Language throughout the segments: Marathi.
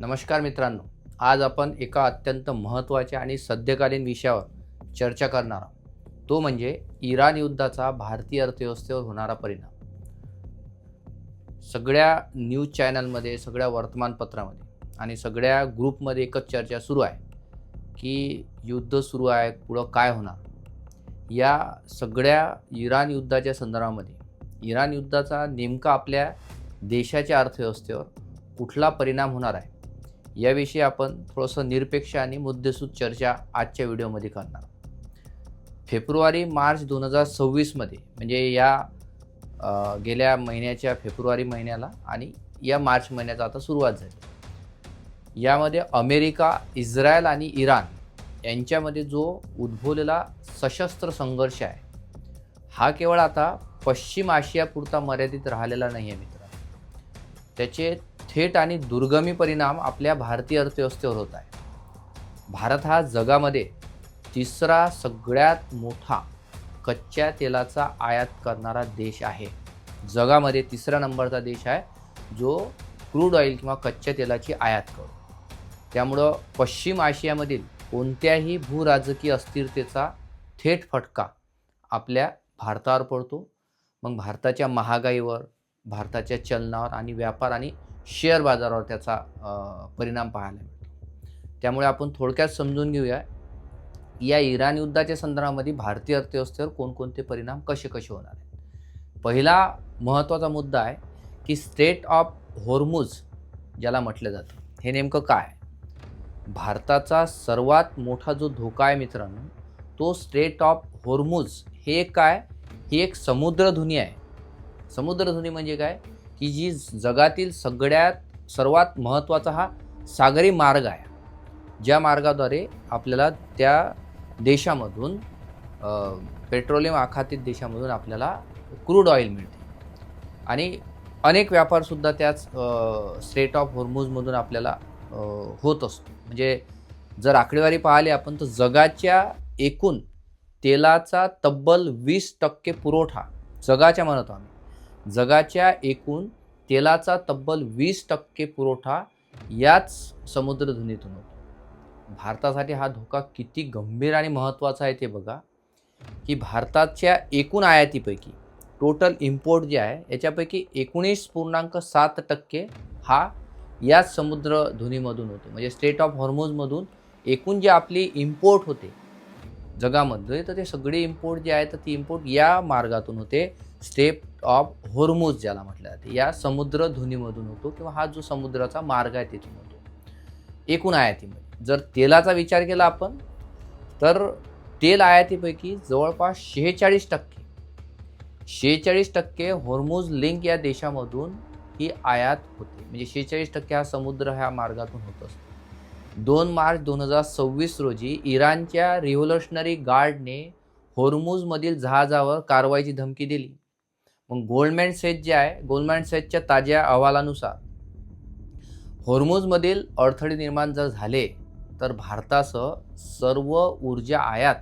नमस्कार मित्रांनो, आज आपण एका अत्यंत महत्त्वाच्या आणि सद्यकालीन विषयावर चर्चा करणार आहोत. तो म्हणजे इराण युद्धाचा भारतीय अर्थव्यवस्थेवर होणारा परिणाम. सगळ्या न्यूज चॅनलमध्ये, सगळ्या वर्तमानपत्रामध्ये आणि सगळ्या ग्रुपमध्ये एकच चर्चा सुरू आहे की युद्ध सुरू आहे, पुढं काय होणार. या सगळ्या इराण युद्धाच्या संदर्भामध्ये इराण युद्धाचा नेमका आपल्या देशाच्या अर्थव्यवस्थेवर कुठला परिणाम होणार आहे याविषयी आपण थोडंसं निरपेक्ष आणि मुद्देसूद चर्चा आजच्या व्हिडिओमध्ये करणार. फेब्रुवारी-मार्च 2026मध्ये म्हणजे या गेल्या महिन्याच्या फेब्रुवारी महिन्याला आणि या मार्च महिन्याचा आता सुरुवात झाली. यामध्ये अमेरिका, इस्रायल आणि इराण यांच्यामध्ये जो उद्भवलेला सशस्त्र संघर्ष आहे हा केवळ आता पश्चिम आशियापुरता मर्यादित राहिलेला नाही आहे मित्रांनो. त्याचे थेट आणि दुर्गमी परिणाम आपल्या भारतीय अर्थव्यवस्थेवर होत आहे. भारत हा जगामध्ये तिसरा सगळ्यात मोठा कच्च्या तेलाचा आयात करणारा देश आहे. जगामध्ये तिसरा नंबरचा देश आहे जो क्रूड ऑइल किंवा कच्च्या तेलाची आयात करतो. त्यामुळं पश्चिम आशियामधील कोणत्याही भूराजकीय अस्थिरतेचा थेट फटका आपल्या भारतावर पडतो. मग भारताच्या महागाईवर, भारताच्या चलनावर आणि व्यापार आणि शेअर बाजारावर त्याचा परिणाम पाहायला मिळतो. त्यामुळे आपण थोडक्यात समजून घेऊया या इराण युद्धाच्या संदर्भामध्ये भारतीय अर्थव्यवस्थेवर कोणकोणते परिणाम कसे होणार आहेत. पहिला महत्त्वाचा मुद्दा आहे की स्ट्रेट ऑफ होर्मुझ ज्याला म्हटलं जातं, हे नेमकं काय. भारताचा सर्वात मोठा जो धोका आहे मित्रांनो तो स्ट्रेट ऑफ होर्मुझ हे काय, ही एक समुद्रधुनी आहे. समुद्रधुनी म्हणजे काय की जी जगातील सर्वात महत्त्वाचा हा सागरी मार्ग आहे, ज्या मार्गाद्वारे आपल्याला त्या देशामधून पेट्रोलियम आखातीत देशामधून आपल्याला क्रूड ऑइल मिळते आणि अनेक व्यापारसुद्धा त्याच स्ट्रेट ऑफ होर्मुझमधून आपल्याला होत असतो. म्हणजे जर आकडेवारी पाहिली आपण तर जगाच्या एकूण तेलाचा तब्बल 20% पुरवठा म्हणतो आम्ही जगाच्या एकूण तेलाचा तब्बल 20% पुरवठा याच समुद्रधुनीतून होतो. भारतासाठी हा धोका किती गंभीर आणि महत्त्वाचा आहे ते बघा की भारताच्या एकूण आयातीपैकी टोटल इम्पोर्ट जे आहे याच्यापैकी 19.7% हा याच समुद्रधुनीमधून होतो. म्हणजे स्ट्रेट ऑफ हॉर्मुझमधून एकूण जे आपली इम्पोर्ट होते जगामध्ये तर ते सगळे इम्पोर्ट जे आहे तर ती इम्पोर्ट या मार्गातून होते. स्ट्रेट ऑफ होर्मुझ ज्याला म्हटलं जाते या समुद्रधुनीमधून होतो किंवा हा जो समुद्राचा मार्ग आहे तिथून होतो. एकूण आयातीमध्ये जर तेलाचा विचार केला आपण तर तेल आयातीपैकी जवळपास 46% होर्मुझ लिंक या देशामधून ही आयात होते. म्हणजे 46% हा समुद्र ह्या मार्गातून होत असतो. 2 मार्च 2026 रोजी इराणच्या रिव्होल्युशनरी गार्डने होर्मुझमधील जहाजावर कारवाईची धमकी दिली. मग गोल्डमॅन सॅचच्या ताज्या अहवालानुसार होर्मुझमधील अडथळे निर्माण जर झाले तर भारतासह सर्व ऊर्जा आयात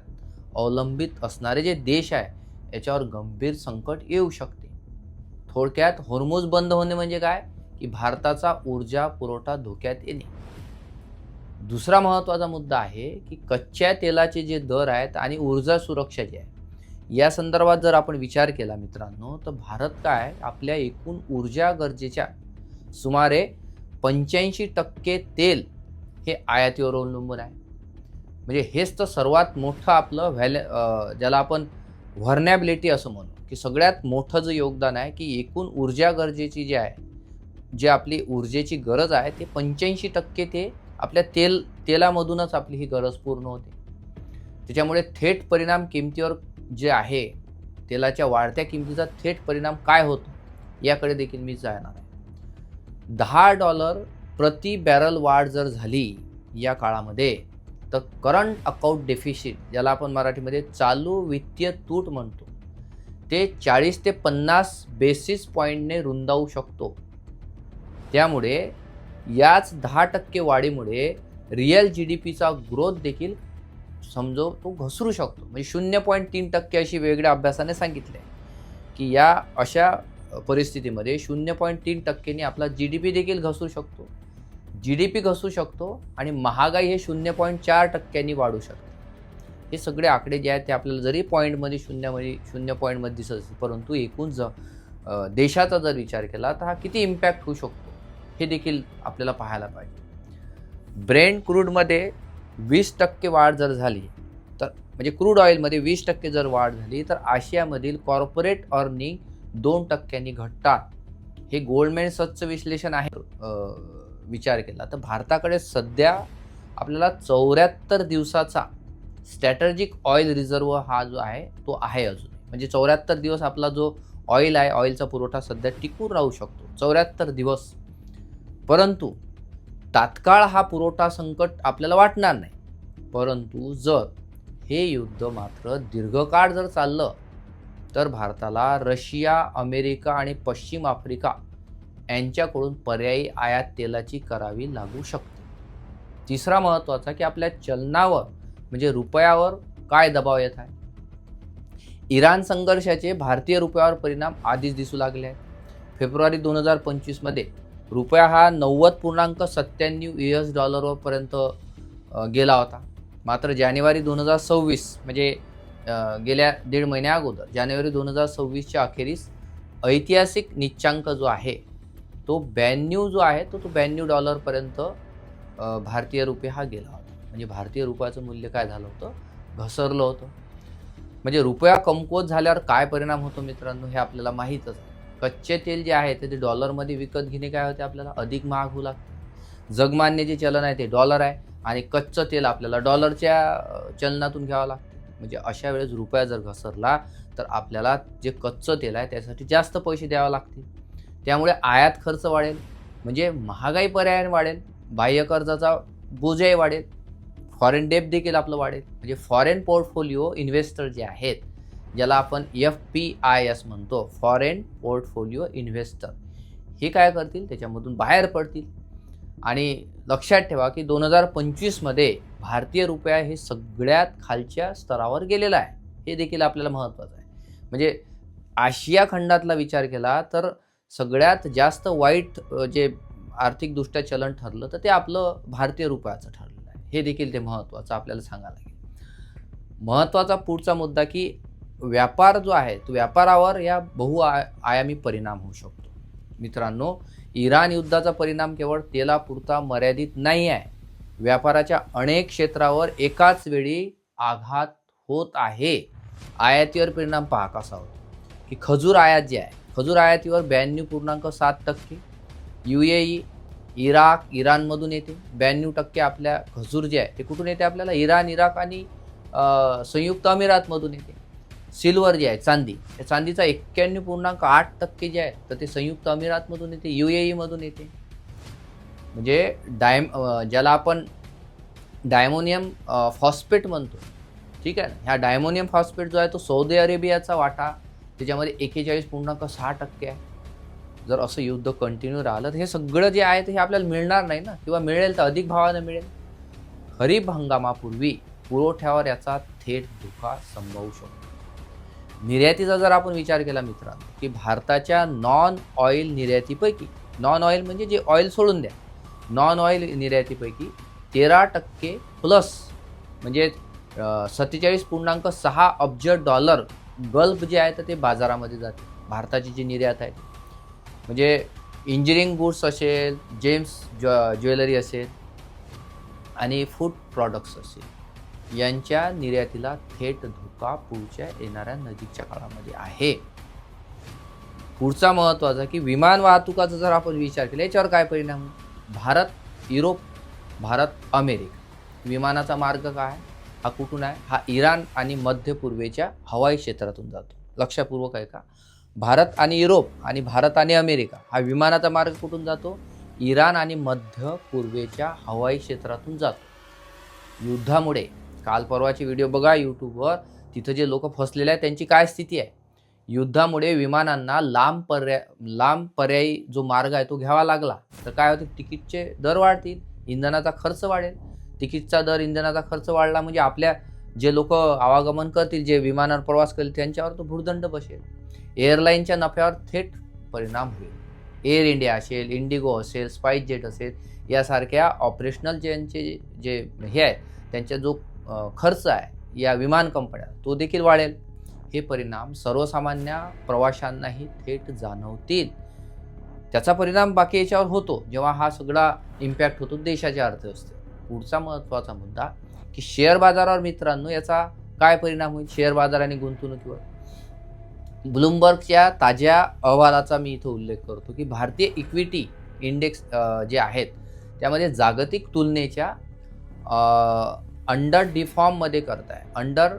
अवलंबित असणारे जे देश आहे याच्यावर गंभीर संकट येऊ शकते. थोडक्यात होर्मुझ बंद होणे म्हणजे काय की भारताचा ऊर्जा पुरवठा धोक्यात येणे. दुसरा महत्त्वाचा मुद्दा आहे की कच्च्या तेलाचे जे दर आहेत आणि ऊर्जा सुरक्षा जी आहे या संदर्भात जर आपण विचार केला मित्रांनो तर भारत काय आपल्या एकूण ऊर्जा गरजेच्या सुमारे 85% तेल हे आयातीवर अवलंबून आहे. म्हणजे हेच तर सर्वात मोठं आपलं ज्याला आपण व्हर्नॅबिलिटी असं म्हणू की सगळ्यात मोठं जे योगदान आहे की एकूण ऊर्जा गरजेची जी आहे जे आपली ऊर्जेची गरज आहे ते 85% ते आपल्या तेलामधूनच आपली ही गरज पूर्ण होते. त्याच्यामुळे थेट परिणाम किमतीवर जे आहे तेलाच्या वाढत्या किमतीचा थेट परिणाम काय होतो याकडे देखील मी जाणार आहे. $10 प्रति बॅरल वाढ जर झाली या काळामध्ये तर करंट अकाउंट डेफिसिट ज्याला आपण मराठीमध्ये चालू वित्तीय तूट म्हणतो ते 40 ते 50 बेसिस पॉईंटने रुंदावू शकतो. त्यामुळे याच 10% वाढीमुळे रिअल GDPचा ग्रोथ देखील तो घसरू शकतो. म्हणजे 0.3% अशी वेगळ्या अभ्यासाने सांगितले की या अशा परिस्थितीमध्ये 0.3% आपला GDP देखील घसरू शकतो. GDP घसू शकतो आणि महागाई हे 0.4% वाढू शकते. हे सगळे आकडे जे आहेत ते आपल्याला जरी पॉईंटमध्ये 0 पॉईंटमध्ये दिसत असतील, परंतु एकूण देशाचा जर विचार केला तर हा किती इम्पॅक्ट होऊ शकतो हे देखील आपल्याला पाहायला पाहिजे. ब्रेंट क्रूडमध्ये 20% वाढ जर झाली तर म्हणजे क्रूड ऑइलमध्ये 20% जर वाढ झाली तर आशियामधील कॉर्पोरेट अर्निंग 2% घटतात. हे गोल्डमॅन सचचं विश्लेषण आहे. विचार केला तर भारताकडे सध्या आपल्याला 74 दिवसाचा स्ट्रॅटेजिक ऑइल रिझर्व हा जो आहे तो आहे अजून. म्हणजे 74 दिवस आपला जो ऑइल आहे, ऑइलचा पुरवठा सध्या टिकून राहू शकतो 74 दिवस. परंतु तात्काळ हा पुरवठा संकट आपल्याला वाटणार नाही. परंतु जर हे युद्ध मात्र दीर्घकाळ जर चाललं तर भारताला रशिया, अमेरिका आणि पश्चिम आफ्रिका यांच्याकडून पर्यायी आयात तेलाची करावी लागू शकते. तिसरा महत्त्वाचा की आपल्या चलनावर म्हणजे रुपयावर काय दबाव येत आहे. इराण संघर्षाचे भारतीय रुपयावर परिणाम आधीच दिसू लागले आहेत. फेब्रुवारी 2025 मध्ये रुपया हा 90.97 US डॉलरवर पर्यंत गेला होता. मात्र जानेवारी 2026 म्हणजे गेल्या 1.5 महिन्या अगोदर जानेवारी 2026च्या अखेरीस ऐतिहासिक निच्चांक जो आहे तो 92 जो आहे तो 92 डॉलरपर्यंत भारतीय रुपये हा गेला होता. म्हणजे भारतीय रुपयाचं मूल्य काय झालं होतं, घसरलं होतं. म्हणजे रुपया कमकुवत झाल्यावर काय परिणाम होतो मित्रांनो हे आपल्याला माहीतच आहे. कच्चे तेल जे आहे ते डॉलरमध्ये विकत घेणे काय होते, आपल्याला अधिक महाग होऊ लागते. जगमान्य जे चलन आहे ते डॉलर आहे आणि कच्चं तेल आपल्याला डॉलरच्या चलनातून घ्यावं लागतं. म्हणजे अशा वेळेस रुपया जर घसरला तर आपल्याला जे कच्चं तेल आहे त्यासाठी जास्त पैसे द्यावे लागतील. त्यामुळे आयात खर्च वाढेल, म्हणजे महागाई पर्यायाने वाढेल, बाह्य कर्जाचा बोजाही वाढेल, फॉरेन डेट देखील आपलं वाढेल. म्हणजे फॉरेन पोर्टफोलिओ इन्व्हेस्टर जे आहेत ज्याला आपण FPIS म्हणतो, फॉरेन पोर्टफोलिओ इन्व्हेस्टर, हे काय करतील, त्याच्यामधून बाहेर पडतील. आणि लक्षात ठेवा की 2025 मध्ये भारतीय रुपया हे सगळ्यात खालच्या स्तरावर गेलेला आहे. हे देखील आपल्याला महत्त्वाचं आहे. म्हणजे आशिया खंडातला विचार केला तर सगळ्यात जास्त वाईट जे आर्थिकदृष्ट्या चलन ठरलं तर ते आपलं भारतीय रुपयाचं ठरलेलं आहे. हे देखील ते महत्त्वाचं आपल्याला सांगायला लागेल. महत्त्वाचा पुढचा मुद्दा की व्यापार जो आहे तो व्यापारावर या बहुआयामी परिणाम होऊ शकतो. मित्रांनो, इराण युद्धाचा परिणाम केवळ तेलापुरता मर्यादित नाही आहे. व्यापाराच्या अनेक क्षेत्रावर एकाच वेळी आघात होत आहे. आयातीवर परिणाम पहा कसा होतो की खजूर आयात जे आहे, खजूर आयातीवर 92.7%, UAE, इराक, इराणमधून येते. 92% आपल्या खजूर जे आहे ते कुठून येते, आपल्याला इराण, इराक आणि संयुक्त अमिरातमधून येते. सिल्वर जे आहे, चांदी, त्या चांदीचा 91.8% जे आहे तर ते संयुक्त अमिरातमधून येते, UAE मधून येते. म्हणजे ज्याला आपण डायमोनियम फॉस्फेट म्हणतो, ठीक आहे. ह्या डायमोनियम फॉस्फेट जो आहे तो सौदी अरेबियाचा वाटा त्याच्यामध्ये 41.6% आहे. जर असं युद्ध कंटिन्यू राहिलं तर हे सगळं जे आहे ते हे आपल्याला मिळणार नाही ना, किंवा मिळेल तर अधिक भावाने मिळेल. खरीप हंगामापूर्वी पुरवठ्यावर याचा थेट धोका संभवू शकतो. निर्यातीचा जर आपण विचार केला मित्रांनो की भारताच्या नॉन ऑइल निर्यातीपैकी, नॉन ऑइल म्हणजे जे ऑइल सोडून द्या, नॉन ऑइल निर्यातीपैकी 13% प्लस म्हणजे 47.6 अब्ज डॉलर गल्फ जे आहे तर ते बाजारामध्ये जाते. भारताची जी निर्यात आहे म्हणजे इंजिनिअरिंग गुड्स असेल, जेम्स ज्वेलरी असेल आणि फूड प्रॉडक्ट्स असेल, यांच्या निर्यातीला थेट धोका पुढच्या येणाऱ्या नजीकच्या काळामध्ये आहे. पुढचा महत्त्वाचा की विमान वाहतुकाचा जर आपण विचार केला याच्यावर काय परिणाम, भारत, युरोप, भारत, अमेरिका, विमानाचा मार्ग काय आहे, हा कुठून आहे, हा इराण आणि मध्य पूर्वेच्या हवाई क्षेत्रातून जातो. लक्षपूर्वक आहे का, भारत आणि युरोप आणि भारत आणि अमेरिका हा विमानाचा मार्ग कुठून जातो, इराण आणि मध्य पूर्वेच्या हवाई क्षेत्रातून जातो. युद्धामुळे काल परवाचे व्हिडिओ बघा यूट्यूबवर, तिथं जे लोक फसलेले आहेत त्यांची काय स्थिती आहे. युद्धामुळे विमानांना लांब पर्यायी जो मार्ग आहे तो घ्यावा लागला तर काय होतं, तिकीटचे दर वाढतील, इंधनाचा खर्च वाढेल. तिकीटचा दर, इंधनाचा खर्च वाढला म्हणजे आपल्या जे लोक आवागमन करतील, जे विमानावर प्रवास करतील त्यांच्यावर तो भुर्दंड बसेल. एअरलाईनच्या नफ्यावर थेट परिणाम होईल. एअर इंडिया असेल, इंडिगो असेल, स्पाइस जेट असेल, यासारख्या ऑपरेशनल ज्यांचे जे हे आहे, त्यांचा जो खर्च आहे या विमान कंपन्या, तो देखील वाढेल. हे परिणाम सर्वसामान्य प्रवाशांनाही थेट जाणवतील. त्याचा परिणाम बाकी याच्यावर होतो जेव्हा हा सगळा इम्पॅक्ट होतो देशाच्या अर्थव्यवस्थेवर. पुढचा महत्त्वाचा मुद्दा की शेअर बाजारावर मित्रांनो याचा काय परिणाम होईल शेअर बाजार आणि गुंतवणुकीवर. ब्लूमबर्गच्या ताज्या अहवालाचा मी इथं उल्लेख करतो की भारतीय इक्विटी इंडेक्स जे आहेत त्यामध्ये जागतिक तुलनेच्या अंडर डिफॉर्ममध्ये करत आहे, अंडर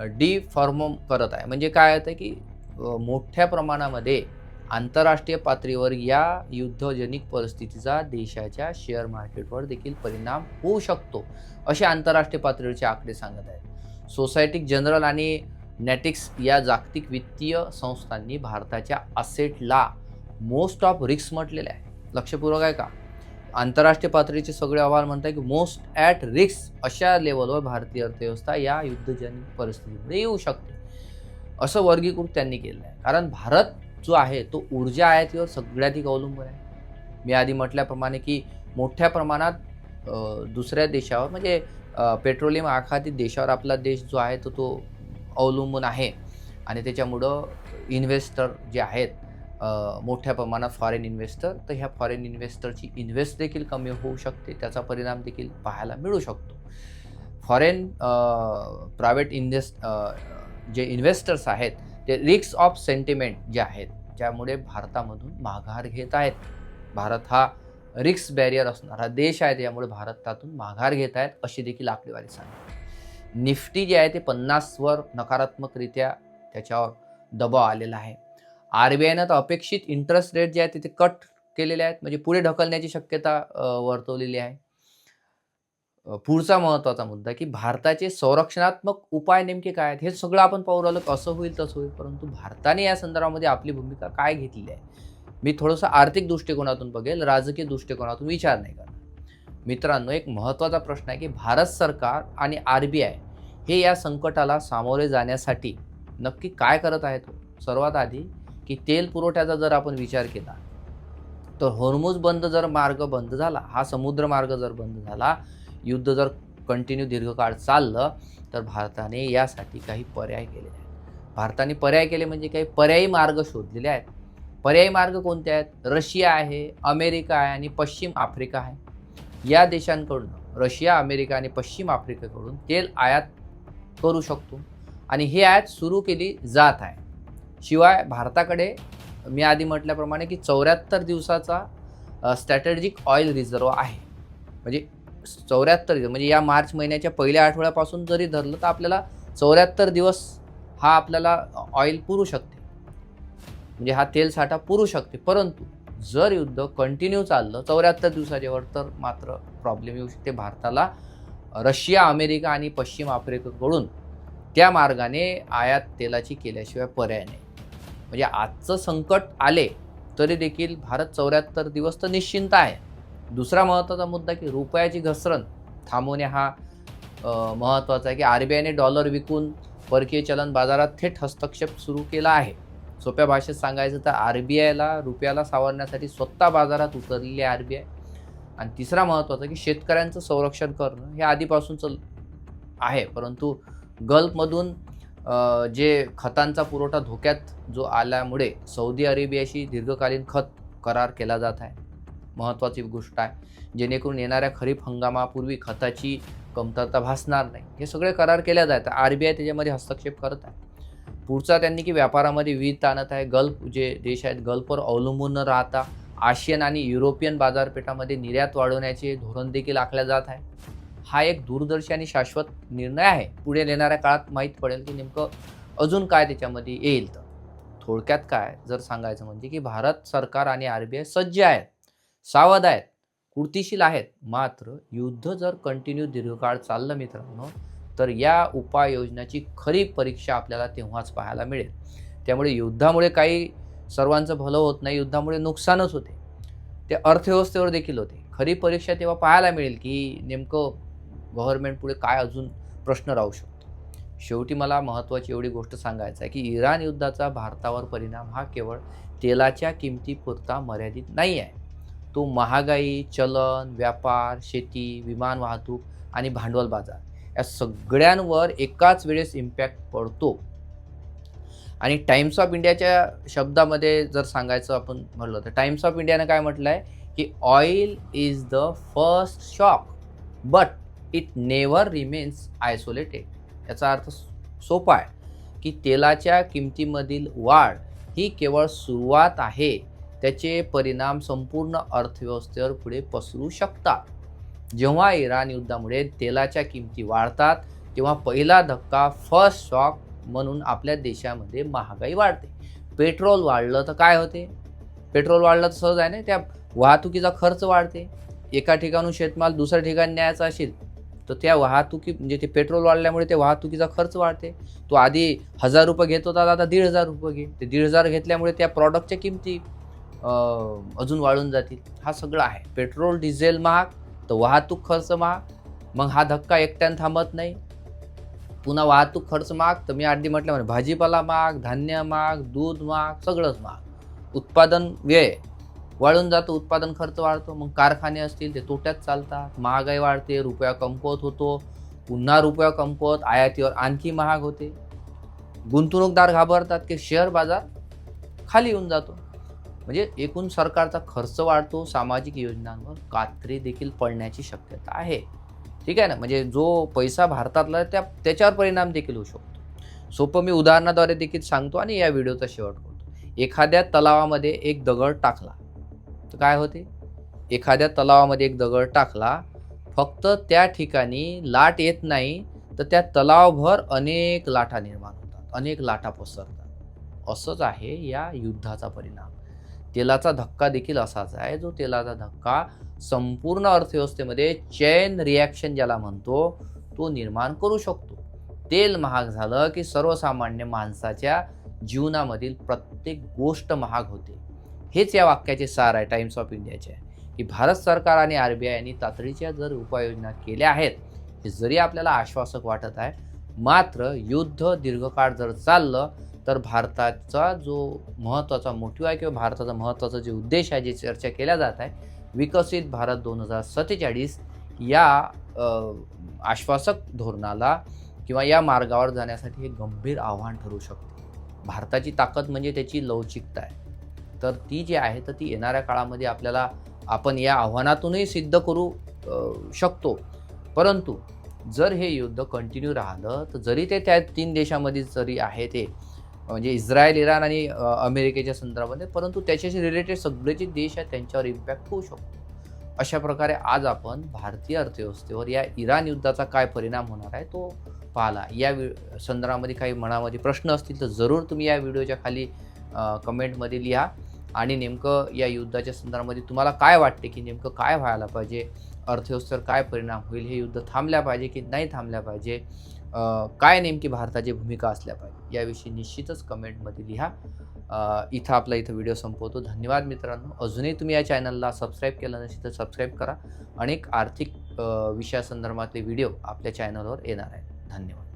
डिफॉर्म करत आहे. म्हणजे काय होतं की मोठ्या प्रमाणामध्ये आंतरराष्ट्रीय पातळीवर या युद्धजनित परिस्थितीचा देशाच्या शेअर मार्केटवर देखील परिणाम होऊ शकतो, असे आंतरराष्ट्रीय पातळीवरचे आकडे सांगत आहेत. सोसायटी जनरल आणि नेटिक्स या जागतिक वित्तीय संस्थांनी भारताच्या असेटला मोस्ट ऑफ रिस्क म्हटलेले आहे. लक्षपूर्वक आहे का? आंतरराष्ट्रीय पातळीचे सगळे अहवाल म्हणतात की मोस्ट ॲट रिस्क अशा लेवलवर भारतीय अर्थव्यवस्था या युद्धजनित परिस्थितीमध्ये येऊ शकते, असं वर्गीकृत त्यांनी केलं आहे. कारण भारत जो आहे तो ऊर्जा आयातीवर सगळ्यात अवलंबून आहे. मी आधी म्हटल्याप्रमाणे की मोठ्या प्रमाणात दुसऱ्या देशावर म्हणजे पेट्रोलियम आखाती देशावर आपला देश जो आहे तो अवलंबून आहे. आणि त्याच्यामुळं इन्व्हेस्टर जे आहेत मोठ्या प्रमाणात फॉरेन इन्व्हेस्टर, तर ह्या फॉरेन इन्व्हेस्टरची इन्व्हेस्ट देखील कमी होऊ शकते. त्याचा परिणाम देखील पाहायला मिळू शकतो. फॉरेन प्रायव्हेट जे इन्व्हेस्टर्स आहेत ते रिस्क ऑफ सेंटिमेंट जे आहेत ज्यामुळे भारतामधून माघार घेत आहेत. भारत हा रिस्क बॅरियर असणारा देश आहे, त्यामुळे भारतातून माघार घेत आहेत अशी देखील आकडेवारी सांगते. निफ्टी जे आहे ते 50वर नकारात्मकरित्या त्याच्यावर दबाव आलेला आहे. RBIनं तर अपेक्षित इंटरेस्ट रेट जे आहेत ते कट केलेले आहेत, म्हणजे पुढे ढकलण्याची शक्यता वर्तवलेली आहे. पुढचा महत्त्वाचा मुद्दा की भारताचे संरक्षणात्मक उपाय नेमके काय आहेत हे सगळं आपण पाहू राहिलो, कसं होईल तसं होईल, परंतु भारताने या संदर्भामध्ये आपली भूमिका काय घेतलेली आहे. मी थोडंसं आर्थिक दृष्टिकोनातून बघेल, राजकीय दृष्टिकोनातून विचार नाही करणार. मित्रांनो, एक महत्त्वाचा प्रश्न आहे की भारत सरकार आणि RBI हे या संकटाला सामोरे जाण्यासाठी नक्की काय करत आहेत. सर्वात आधी की तेल पुरवठ्याचा जर आपण विचार केला तर हॉर्मुझ मार्ग बंद झाला, हा समुद्र मार्ग जर बंद झाला, युद्ध जर कंटिन्यू दीर्घकाळ चाललं तर भारताने यासाठी काही पर्याय केलेले आहेत. भारताने पर्याय केले म्हणजे काही पर्यायी मार्ग शोधलेले आहेत. पर्यायी मार्ग कोणते आहेत? रशिया आहे, अमेरिका आहे आणि पश्चिम आफ्रिका आहे. या देशांकडून रशिया, अमेरिका आणि पश्चिम आफ्रिकेकडून तेल आयात करू शकतो आणि हे आयात सुरू केली जात आहे. शिवाय भारताकडे मी आधी म्हटल्याप्रमाणे की 74 दिवसाचा स्ट्रॅटेजिक ऑइल रिझर्व्ह आहे. म्हणजे 74 दिवस म्हणजे या मार्च महिन्याच्या पहिल्या आठवड्यापासून जरी धरलं तर आपल्याला 74 दिवस हा आपल्याला ऑइल पुरू शकते, म्हणजे हा तेल साठा पुरू शकते. परंतु जर युद्ध कंटिन्यू चाललं 74 दिवसाच्या वर तर मात्र प्रॉब्लेम येऊ शकते. भारताला रशिया, अमेरिका आणि पश्चिम आफ्रिकेकडून त्या मार्गाने आयात तेलाची केल्याशिवाय पर्याय नाही. म्हणजे आजचं संकट आले तरी देखील भारत 74 दिवस तर निश्चिंत आहे. दुसरा महत्त्वाचा मुद्दा की रुपयाची घसरण थांबवणे हा महत्त्वाचा आहे की RBIने डॉलर विकून परकीय चलन बाजारात थेट हस्तक्षेप सुरू केला आहे. सोप्या भाषेत सांगायचं तर RBIला रुपयाला सावरण्यासाठी स्वतः बाजारात उतरलेली आहे RBI. आणि तिसरा महत्त्वाचा की शेतकऱ्यांचं संरक्षण करणं हे आधीपासूनच आहे, परंतु गल्फमधून जे खतांचा पुरवठा धोक्यात जो आल्यामुळे सौदी अरेबियाशी दीर्घकालीन खत करार केला जात आहे. महत्त्वाची गोष्ट आहे, जेणेकरून येणाऱ्या खरीप हंगामापूर्वी खताची कमतरता भासणार नाही. हे सगळे करार केले जात आहे. RBI त्याच्यामध्ये हस्तक्षेप करत आहे. पुढचा त्यांनी की व्यापारामध्ये विविधता आणत आहे. गल्फ जे देश आहेत गल्फवर अवलंबून न राहता आशियन आणि युरोपियन बाजारपेठामध्ये निर्यात वाढवण्याचे धोरण देखील आखले जात आहे. हा एक दूरदर्शी आणि शाश्वत निर्णय आहे. पुढे येणाऱ्या काळात माहीत पडेल की नेमकं अजून काय त्याच्यामध्ये येईल. तर थोडक्यात काय जर सांगायचं म्हणजे की भारत सरकार आणि RBI सज्ज आहेत, सावध आहेत, कृतीशील आहेत. मात्र युद्ध जर कंटिन्यू दीर्घकाळ चाललं मित्रांनो तर या उपाययोजनाची खरी परीक्षा आपल्याला तेव्हाच पाहायला मिळेल. त्यामुळे युद्धामुळे काही सर्वांचं भलं होत नाही, युद्धामुळे नुकसानच होते, ते अर्थव्यवस्थेवर देखील होते. खरी परीक्षा तेव्हा पाहायला मिळेल की नेमकं गव्हर्नमेंट पुढे काय अजून प्रश्न राहू शकतो. शेवटी मला महत्त्वाची एवढी गोष्ट सांगायचं आहे की इराण युद्धाचा भारतावर परिणाम हा केवळ तेलाच्या किमतीपुरता मर्यादित नाही आहे. तो महागाई, चलन, व्यापार, शेती, विमान वाहतूक आणि भांडवल बाजार या सगळ्यांवर एकाच वेळेस इम्पॅक्ट पडतो. आणि टाइम्स ऑफ इंडियाच्या शब्दामध्ये जर सांगायचं आपण म्हटलं तर टाइम्स ऑफ इंडियानं काय म्हटलं आहे की oil is the first shock but it never remains isolated. याचा अर्थ सोपा आहे की तेलाच्या किमतीमधील वाढ ही केवळ सुरुवात आहे. त्याचे परिणाम संपूर्ण अर्थव्यवस्थेवर पुढे पसरू शकतात. जेव्हा इराण युद्धामुळे तेलाच्या किमती वाढतात तेव्हा पहिला धक्का फर्स्ट शॉक म्हणून आपल्या देशामध्ये महागाई वाढते. पेट्रोल वाढलं तर काय होते? पेट्रोल वाढलं तर सहज आहे ना, त्या वाहतुकीचा खर्च वाढते. एका ठिकाणून शेतमाल दुसऱ्या ठिकाणी न्यायचा असेल तर त्या वाहतुकी म्हणजे ते पेट्रोल वाढल्यामुळे ते वाहतुकीचा खर्च वाढते. तो आधी 1000 रुपये घेत होता, आता 1500 रुपये घे. ते 1500 घेतल्यामुळे त्या प्रॉडक्टच्या किमती अजून वाढून जातील. हा सगळं आहे. पेट्रोल डिझेल महाग तर वाहतूक खर्च महाग. मग हा धक्का एकट्यानं थांबत नाही. पुन्हा वाहतूक खर्च महाग तर मी आधी म्हटल्यामुळे भाजीपाला महाग, धान्य महाग, दूध महाग, सगळंच महाग. उत्पादन व्यय वाढून जातो, उत्पादन खर्च वाढतो. मग कारखाने असतील ते तोट्यात चालतात. महागाई वाढते, रुपया कमकुवत होतो. पुन्हा रुपया कमकुवत आयातीवर आणखी महाग होते. गुंतवणूकदार घाबरतात की शेअर बाजार खाली येऊन जातो. म्हणजे एकूण सरकारचा खर्च वाढतो. सामाजिक योजनांवर कात्री देखील पडण्याची शक्यता आहे. ठीक आहे ना. म्हणजे जो पैसा भारतातला त्याच्यावर परिणाम देखील होऊ शकतो. सोपं मी उदाहरणाद्वारे देखील सांगतो आणि या व्हिडिओचा शेवट करतो. एखाद्या तलावामध्ये एक दगड टाकला तर काय होते? एखाद्या तलावामध्ये एक दगड टाकला, फक्त त्या ठिकाणी लाट येत नाही तर त्या तलावभर अनेक लाटा निर्माण होतात, अनेक लाटा पसरतात. असंच आहे या युद्धाचा परिणाम. तेलाचा धक्का देखील असाच आहे. जो तेलाचा धक्का संपूर्ण अर्थव्यवस्थेमध्ये चेन रिॲक्शन ज्याला म्हणतो तो निर्माण करू शकतो. तेल महाग झालं की सर्वसामान्य माणसाच्या जीवनामधील प्रत्येक गोष्ट महाग होते. हेच या वाक्याचे सार आहे टाइम्स ऑफ इंडियाचे, की भारत सरकार आणि RBI यांनी तातडीच्या जर उपाययोजना केल्या आहेत, हे जरी आपल्याला आश्वासक वाटत आहे, मात्र युद्ध दीर्घकाळ जर चाललं तर भारताचा जो महत्त्वाचा मोटिव्ह आहे किंवा भारताचा महत्त्वाचा जे उद्देश आहे, जी चर्चा केल्या जात आहे, विकसित भारत 2047 या आश्वासक धोरणाला किंवा या मार्गावर जाण्यासाठी हे गंभीर आव्हान ठरू शकते. भारताची ताकद म्हणजे त्याची लवचिकता आहे. तर ती जी आहे तर ती येणाऱ्या काळामध्ये आपण या आव्हानातूनही सिद्ध करू शकतो. परंतु जर हे युद्ध कंटिन्यू राहिलं तर जरी ते त्या 3 देशामध्ये जरी आहे ते म्हणजे इस्रायल, इराण आणि अमेरिकेच्या संदर्भामध्ये, परंतु त्याच्याशी रिलेटेड सगळे जे देश आहेत त्यांच्यावर इम्पॅक्ट होऊ शकतो. अशा प्रकारे आज आपण भारतीय अर्थव्यवस्थेवर या इराण युद्धाचा काय परिणाम होणार आहे तो पाहिला. या संदर्भामध्ये काही मनामध्ये प्रश्न असतील तर जरूर तुम्ही या व्हिडिओच्या खाली कमेंटमध्ये लिहा. आणि नेमकं या युद्धाच्या संदर्भामध्ये तुम्हाला काय वाटते की नेमकं काय व्हायला पाहिजे, अर्थव्यवस्थेवर काय परिणाम होईल, हे युद्ध थांबल्या पाहिजे की नाही थांबल्या पाहिजे, काय नेमकी भारताची भूमिका असल्या पाहिजे, याविषयी निश्चितच कमेंटमध्ये लिहा. इथं व्हिडिओ संपवतो. धन्यवाद मित्रांनो. अजूनही तुम्ही या चॅनलला सबस्क्राईब केलं नसेल तर सबस्क्राईब करा. अनेक आर्थिक विषयासंदर्भातले व्हिडिओ आपल्या चॅनलवर येणार आहेत. धन्यवाद.